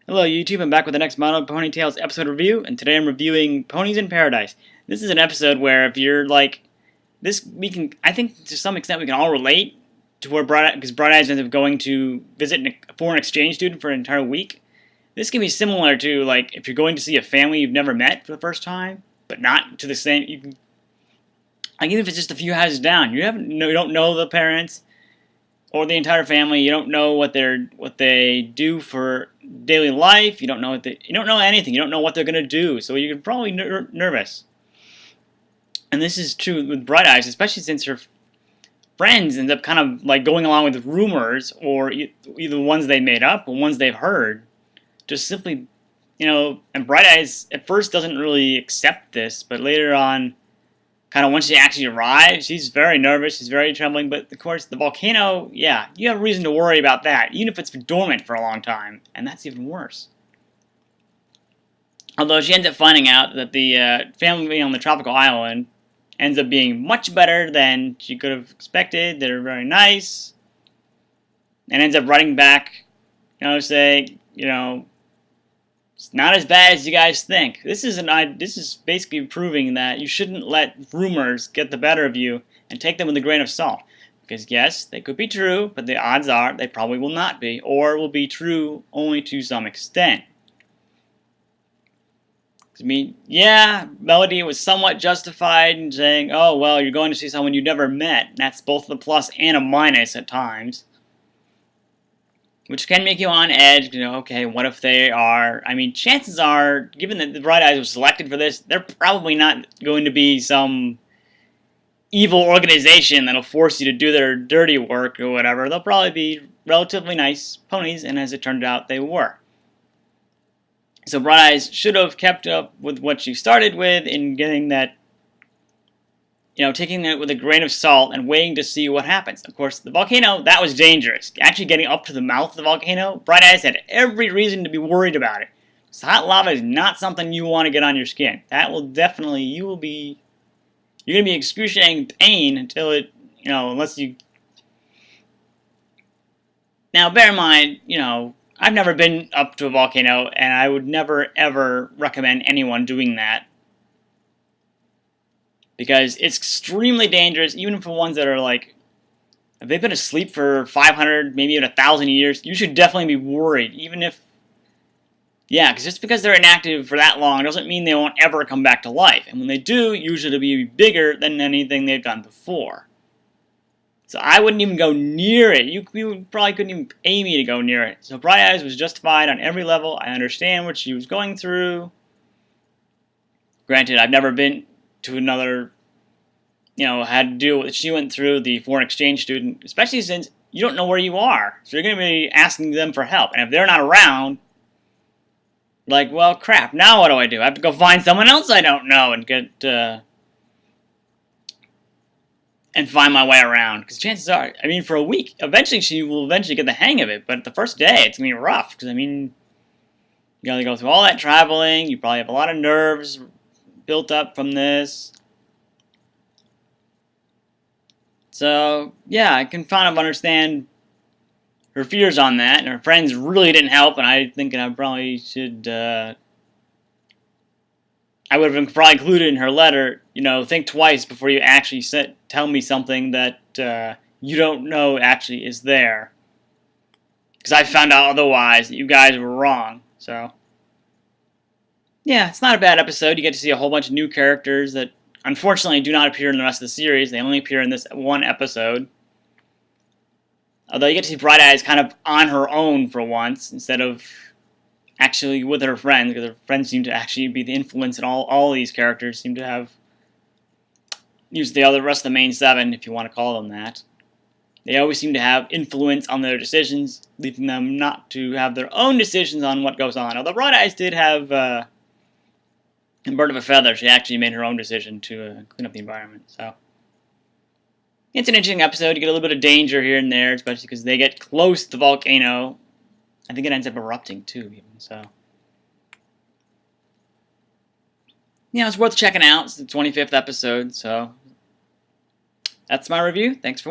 Hello YouTube, I'm back with the next My Little Pony Tales episode review, and today I'm reviewing Ponies in Paradise. This is an episode where if you're like, I think to some extent we can all relate to where because Bright Eyes ends up going to visit a foreign exchange student for an entire week. This can be similar to like if you're going to see a family you've never met for the first time, but not to the same, like even if it's just a few houses down, you don't know the parents, or the entire family. You don't know what they do for daily life. You don't know you don't know anything. You don't know what they're gonna do. So you're probably nervous. And this is true with Bright Eyes, especially since her friends end up kind of like going along with rumors, or either ones they made up or ones they've heard. Just simply, and Bright Eyes at first doesn't really accept this, but later on, kind of once she actually arrives, she's very nervous, she's very trembling, but of course the volcano, yeah, you have reason to worry about that, even if it's been dormant for a long time, and that's even worse. Although she ends up finding out that the family on the tropical island ends up being much better than she could have expected. They're very nice, and ends up writing back, saying, it's not as bad as you guys think. This is basically proving that you shouldn't let rumors get the better of you and take them with a grain of salt. Because yes, they could be true, but the odds are they probably will not be, or will be true only to some extent. I mean, yeah, Melody was somewhat justified in saying, oh, well, you're going to see someone you never met. And that's both a plus and a minus at times. Which can make you on edge, okay, what if they are, I mean, chances are, given that the Bright Eyes was selected for this, they're probably not going to be some evil organization that'll force you to do their dirty work or whatever. They'll probably be relatively nice ponies, and as it turned out, they were. So Bright Eyes should have kept up with what she started with in getting that, taking it with a grain of salt and waiting to see what happens. Of course, the volcano, that was dangerous. Actually getting up to the mouth of the volcano, Bright Eyes had every reason to be worried about it. So hot lava is not something you want to get on your skin. That will definitely, you're going to be excruciating pain until it, unless you... Now, bear in mind, I've never been up to a volcano, and I would never, ever recommend anyone doing that. Because it's extremely dangerous, even for ones that are like, if they've been asleep for 500, maybe even 1,000 years, you should definitely be worried, even if, yeah, because just because they're inactive for that long doesn't mean they won't ever come back to life. And when they do, usually it'll be bigger than anything they've done before. So I wouldn't even go near it. You probably couldn't even pay me to go near it. So Bright Eyes was justified on every level. I understand what she was going through. Granted, I've never been to another, had to deal with what she went through, the foreign exchange student, especially since you don't know where you are. So you're going to be asking them for help. And if they're not around, like, well, crap, now what do? I have to go find someone else I don't know and get, and find my way around. Because chances are, I mean, for a week, eventually she will eventually get the hang of it. But the first day, it's going to be rough. Because, I mean, you got to go through all that traveling. You probably have a lot of nerves built up from this. So, yeah, I can kind of understand her fears on that, and her friends really didn't help, and I think I probably should, I would have probably included in her letter, think twice before you actually tell me something that you don't know actually is there. Because I found out otherwise that you guys were wrong, so... Yeah, it's not a bad episode. You get to see a whole bunch of new characters that unfortunately do not appear in the rest of the series. They only appear in this one episode. Although you get to see Bright Eyes kind of on her own for once, instead of actually with her friends, because her friends seem to actually be the influence, and all these characters seem to have used the rest of the main 7, if you want to call them that. They always seem to have influence on their decisions, leaving them not to have their own decisions on what goes on. Although Bright Eyes did have... in Bird of a Feather, she actually made her own decision to clean up the environment. So it's an interesting episode. You get a little bit of danger here and there, especially because they get close to the volcano. I think it ends up erupting too, even. So it's worth checking out. It's the 25th episode. So that's my review. Thanks for watching.